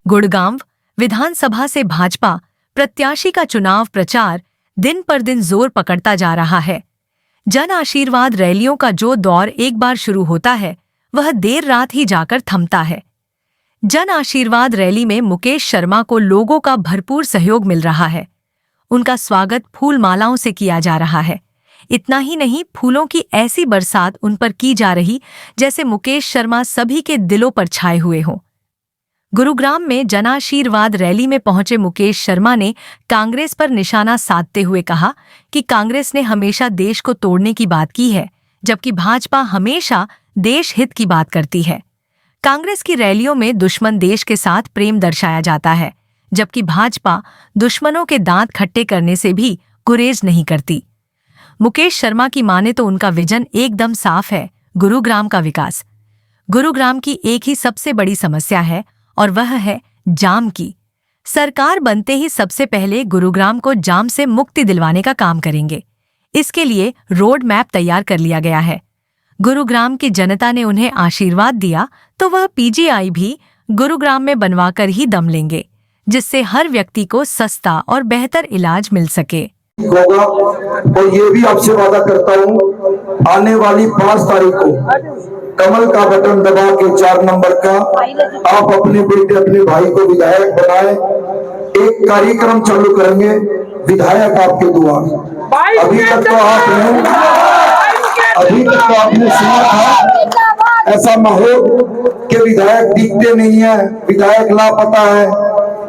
गुड़गांव विधानसभा से भाजपा प्रत्याशी का चुनाव प्रचार दिन पर दिन जोर पकड़ता जा रहा है। जन आशीर्वाद रैलियों का जो दौर एक बार शुरू होता है वह देर रात ही जाकर थमता है। जन आशीर्वाद रैली में मुकेश शर्मा को लोगों का भरपूर सहयोग मिल रहा है। उनका स्वागत फूल मालाओं से किया जा रहा है। इतना ही नहीं, फूलों की ऐसी बरसात उन पर की जा रही जैसे मुकेश शर्मा सभी के दिलों पर छाए हुए हों। गुरुग्राम में जनाशीर्वाद रैली में पहुंचे मुकेश शर्मा ने कांग्रेस पर निशाना साधते हुए कहा कि कांग्रेस ने हमेशा देश को तोड़ने की बात की है, जबकि भाजपा हमेशा देश हित की बात करती है। कांग्रेस की रैलियों में दुश्मन देश के साथ प्रेम दर्शाया जाता है, जबकि भाजपा दुश्मनों के दांत खट्टे करने से भी गुरेज नहीं करती। मुकेश शर्मा की माने तो उनका विजन एकदम साफ है, गुरुग्राम का विकास। गुरुग्राम की एक ही सबसे बड़ी समस्या है और वह है जाम की। सरकार बनते ही सबसे पहले गुरुग्राम को जाम से मुक्ति दिलवाने का काम करेंगे। इसके लिए रोड मैप तैयार कर लिया गया है। गुरुग्राम की जनता ने उन्हें आशीर्वाद दिया तो वह पीजीआई भी गुरुग्राम में बनवाकर ही दम लेंगे, जिससे हर व्यक्ति को सस्ता और बेहतर इलाज मिल सके। होगा और ये भी आपसे वादा करता हूँ, आने वाली 5 तारीख को कमल का बटन दबा के 4 नंबर का आप अपने बेटे अपने भाई को विधायक बनाए। एक कार्यक्रम चालू करेंगे, विधायक आपके द्वार। अभी तक तो आपने सुना था ऐसा माहौल कि विधायक दिखते नहीं है, विधायक लापता है।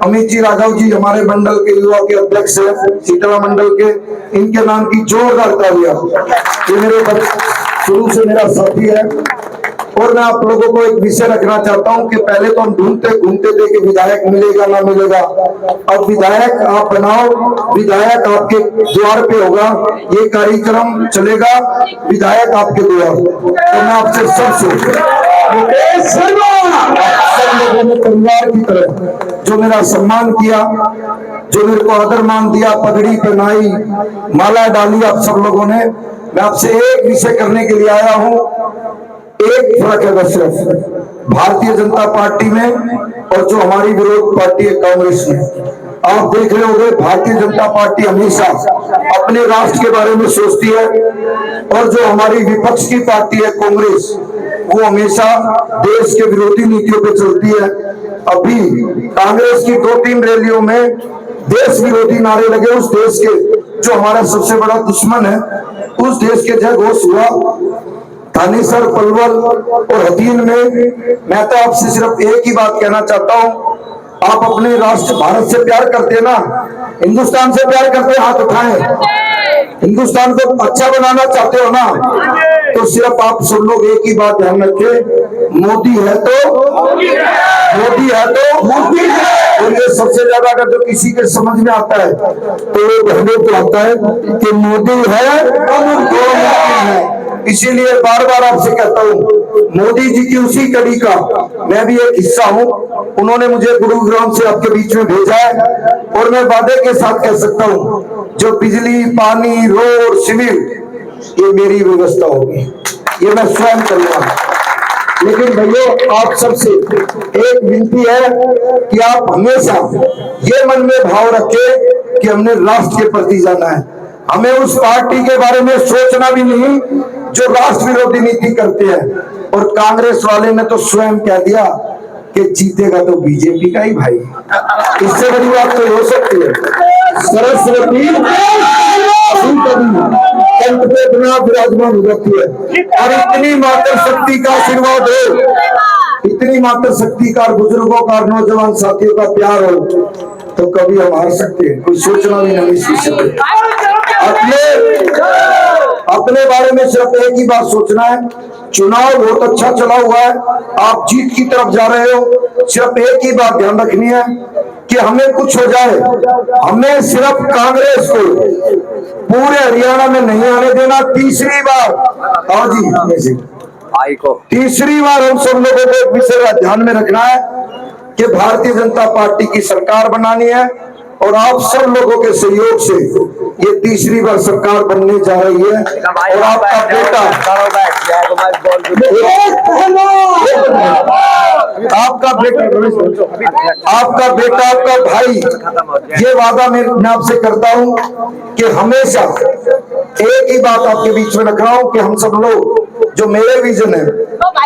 अमित जी राघव जी हमारे मंडल के युवा के अध्यक्ष है, सीतला मंडल के, इनके नाम की जोरदार तालियां। ये मेरे शुरू से मेरा साथी है और मैं आप लोगों को एक विषय रखना चाहता हूं कि पहले तो हम ढूंढते घूमते थे कि विधायक मिलेगा ना मिलेगा। अब विधायक आप बनाओ, विधायक आपके द्वार पे होगा, ये कार्यक्रम चलेगा, विधायक आपके द्वार। तो मैं आपसे सबसे परिवार की तरह जो मेरा सम्मान किया, जो मेरे को आदर मान दिया, पगड़ी पहनाई, माला डाली आप सब लोगों ने, मैं आपसे एक विषय करने के लिए आया हूं। एक फर्क है बस सिर्फ भारतीय जनता पार्टी में और जो हमारी विरोध पार्टी है कांग्रेस में। आप देख रहे होंगे भारतीय जनता पार्टी हमेशा अपने राष्ट्र के बारे में सोचती है और जो हमारी विपक्ष की पार्टी है कांग्रेस, वो हमेशा देश के विरोधी नीतियों पे चलती है। अभी कांग्रेस की 2-3 रैलियों में देश विरोधी नारे लगे। उस देश के जो हमारा सबसे बड़ा दुश्मन है, उस देश के जय घोष हुआ थानेसर, पलवल और हथीन में। मैं तो आपसे सिर्फ एक ही बात कहना चाहता हूं, आप अपने राष्ट्र भारत से प्यार करते हैं ना, हिंदुस्तान से प्यार करते हैं, हाथ उठाएं। हिंदुस्तान को अच्छा बनाना चाहते हो ना, तो सिर्फ आप सब लोग एक ही बात ध्यान रखें, मोदी है तो मोदी है तो मोदी है। और ये सबसे ज्यादा अगर जो किसी के समझ में आता है तो कहने को आता है कि मोदी है तो मोदी है। इसीलिए बार बार आपसे कहता हूँ, मोदी जी की उसी कड़ी का मैं भी एक हिस्सा हूँ। उन्होंने मुझे गुरुग्राम से आपके बीच में भेजा है और मैं वादे के साथ कह सकता हूँ, जो बिजली, पानी, रोड, सिविल, ये मेरी व्यवस्था होगी, ये मैं स्वयं करूंगा। लेकिन भैया आप सबसे एक विनती है कि आप हमेशा ये मन में भाव रखें कि हमने राष्ट्र के प्रति जाना है। हमें उस पार्टी के बारे में सोचना भी नहीं जो राष्ट्र विरोधी नीति करते हैं। और कांग्रेस वाले ने तो स्वयं कह दिया कि जीतेगा तो बीजेपी का ही भाई। इससे बड़ी बात तो हो सकती है? सरस्वती कंठ पे बिना विराजमान हो जाती है। और इतनी मात्र शक्ति का आशीर्वाद हो, इतनी मात्र शक्ति का, बुजुर्गों का, नौजवान साथियों का प्यार हो, तो कभी हम हार सकते हैं? कोई सोचना भी नहीं सीख सकते। अपने बारे में सिर्फ एक ही बात सोचना है, चुनाव बहुत अच्छा चला हुआ है, आप जीत की तरफ जा रहे हो। सिर्फ एक ही बात ध्यान रखनी है कि हमें कुछ हो जाए, हमें सिर्फ कांग्रेस को पूरे हरियाणा में नहीं आने देना। तीसरी बार तीसरी बार हम सब लोगों को विषय ध्यान में रखना है कि भारतीय जनता पार्टी की सरकार बनानी है और आप सब लोगों के सहयोग से ये तीसरी बार सरकार बनने जा रही है। और आपका बेटा आपका भाई ये वादा मैं आपसे करता हूं कि हमेशा एक ही बात आपके बीच में रख रहा हूं कि हम सब लोग जो मेरे विजन है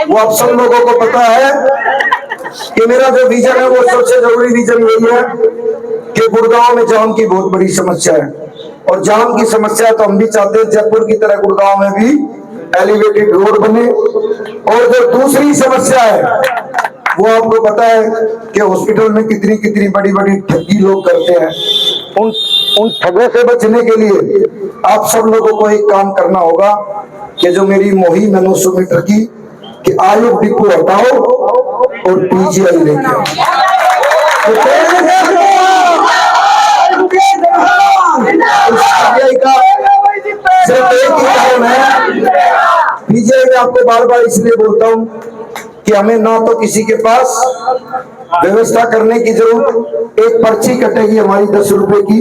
वो आप सब लोगों को पता है कि मेरा जो विजन है वो सबसे जरूरी विजन यही है कि गुड़गांव में जाम की बहुत बड़ी समस्या है। और जाम की समस्या तो हम भी चाहते हैं जयपुर की तरह गुड़गांव में भी एलिवेटेड रोड बने। और जो दूसरी समस्या है वो आपको पता है कि हॉस्पिटल में कितनी कितनी बड़ी बड़ी ठगी लोग करते हैं। उन ठगों से बचने के लिए आप सब लोगों को एक काम करना होगा कि जो मेरी मुहिम है 900 मीटर की कि आयुक्त डिपो हटाओ और पीजीआई लेके आओ। पीजीआई का सिर्फ एक ही कारण है, पीजीआई में आपको बार बार इसलिए बोलता हूं कि हमें ना तो किसी के पास व्यवस्था करने की जरूरत, एक पर्ची कटेगी हमारी 10 रुपए की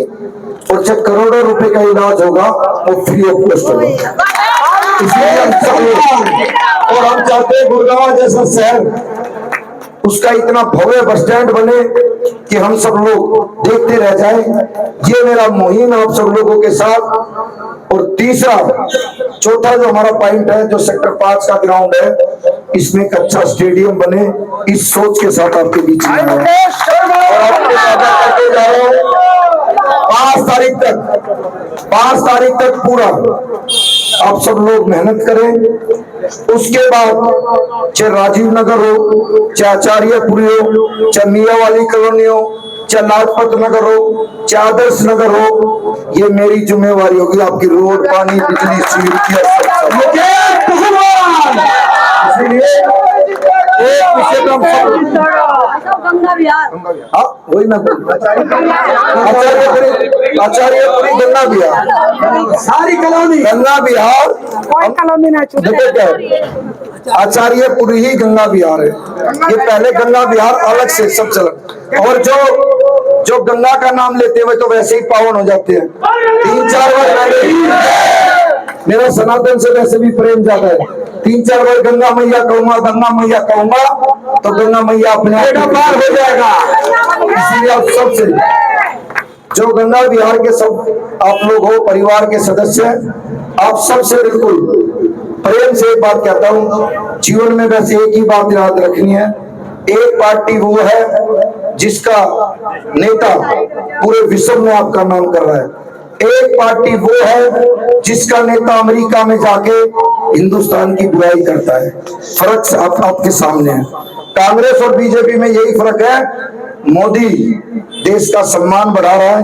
और जब करोड़ों रुपए का इलाज होगा वो फ्री ऑफ कॉस्ट होगा। इसलिए और हम चाहते हैं गुड़गांव जैसा शहर उसका इतना भव्य बस स्टैंड बने कि हम सब लोग देखते रह जाएं। ये मेरा मुहिम है आप सब लोगों के साथ। और तीसरा चौथा जो हमारा पॉइंट है जो सेक्टर 5 का ग्राउंड है इसमें एक अच्छा स्टेडियम बने, इस सोच के साथ आपके बीच में आया। और आपको वादा करके जा रहा हूं 5 तारीख तक पूरा आप सब लोग मेहनत करें। उसके बाद चाहे राजीव नगर हो, चाहे आचार्यपुरी हो, चाहे मियावाली कॉलोनी हो, चाहे लाजपत नगर हो, चाहे आदर्श नगर हो, ये मेरी जिम्मेवारी होगी आपकी रोड पानी बिजली इसलिए एक विषय गंगा विहार वही मैं आचार्यपुरी गंगा बिहार सारी कॉलोनी गंगा बिहार कॉलोनी ना आचार्यपुरी ही गंगा बिहार है। ये पहले गंगा बिहार अलग से सब चला और जो गंगा का नाम लेते हुए तो वैसे ही पावन हो जाते हैं। 3-4 बार मेरा सनातन से वैसे भी प्रेम ज्यादा है। 3-4 बार गंगा मैया कहूंगा तो गंगा मैया अपने आप पार हो जाएगा। इसलिए आप सबसे जो गंगा बिहार के सब आप लोग हो परिवार के सदस्य आप सबसे बिल्कुल प्रेम से एक बात कहता हूं, जीवन में वैसे एक ही बात याद रखनी है, एक पार्टी वो है जिसका नेता पूरे विश्व में आपका नाम कर रहा है। एक पार्टी वो है जिसका नेता अमेरिका में जाके हिंदुस्तान की बुराई करता है। फर्क आपके सामने है। कांग्रेस और बीजेपी में यही फर्क है, मोदी देश का सम्मान बढ़ा रहा है,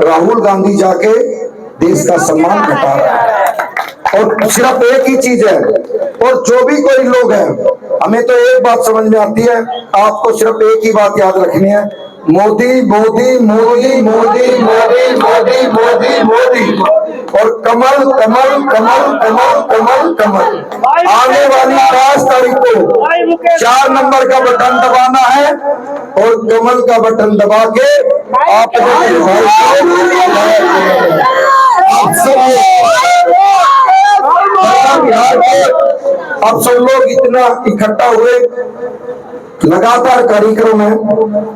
राहुल गांधी जाके देश का सम्मान घटा रहा है। और सिर्फ एक ही चीज है, और जो भी कोई लोग हैं हमें तो एक बात समझ में आती है, आपको सिर्फ एक ही बात याद रखनी है, मोदी मोदी मोदी मोदी मोदी मोदी मोदी मोदी और कमल कमल कमल कमल कमल कमल। आने वाली 5 तारीख को 4 नंबर का बटन दबाना है और कमल का बटन दबा के आप अब सब लोग इतना इकट्ठा हुए लगातार कार्यक्रम है।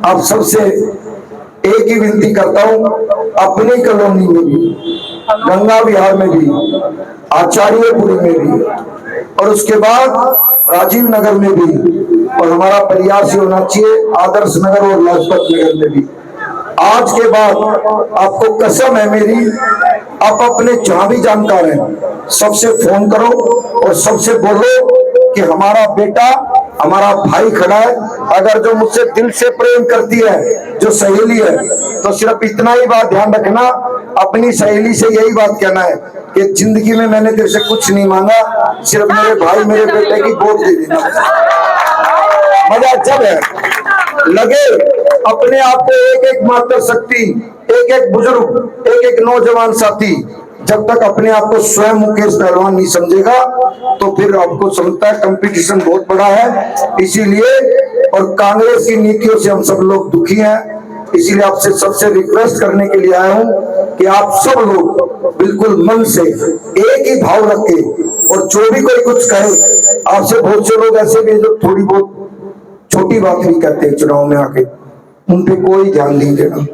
आप सबसे एक ही विनती करता हूं, अपनी कॉलोनी में भी, गंगा विहार में भी, आचार्यपुरी में भी और उसके बाद राजीव नगर में भी, और हमारा प्रयास होना चाहिए आदर्श नगर और लाजपत नगर में भी। आज के बाद आपको कसम है मेरी, आप अपने जहां भी जानकार हैं सबसे फोन करो और सबसे बोलो कि हमारा बेटा हमारा भाई खड़ा है। अगर जो मुझसे दिल से प्रेम करती है, जो सहेली है, तो सिर्फ इतना ही बात ध्यान रखना, अपनी सहेली से यही बात कहना है कि जिंदगी में मैंने तेरे से कुछ नहीं मांगा, सिर्फ मेरे भाई मेरे बेटे की गोद दे देना। मजा जब है लगे अपने आप को एक एक मात्र शक्ति, एक एक बुजुर्ग, एक एक नौजवान साथी, जब तक अपने आप को स्वयं मुकेश पहलवान नहीं समझेगा तो फिर आपको समझता है कंपटीशन बहुत बड़ा है। इसीलिए और कांग्रेस की नीतियों से हम सब लोग दुखी हैं। इसीलिए आपसे सबसे रिक्वेस्ट करने के लिए आया हूं कि आप सब लोग बिल्कुल मन से एक ही भाव रख के, और जो भी कोई कुछ कहे, आपसे बहुत से लोग ऐसे भी जो थोड़ी बहुत छोटी बात भी कहते हैं चुनाव में आके, उन पे कोई ध्यान नहीं देना,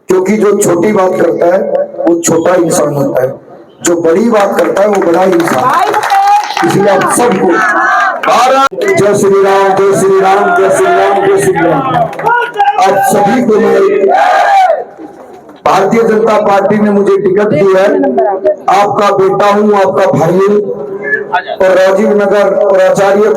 क्योंकि जो छोटी बात करता है वो छोटा इंसान होता है, जो बड़ी बात करता है वो बड़ा इंसान। इसलिए आप सबको जय श्री राम, जय श्री राम, जय श्री राम, जय श्री राम। आप सभी को मैं, भारतीय जनता पार्टी ने मुझे टिकट दी है, आपका बेटा हूं, आपका भाई हूं, और राजीव नगर और आचार्य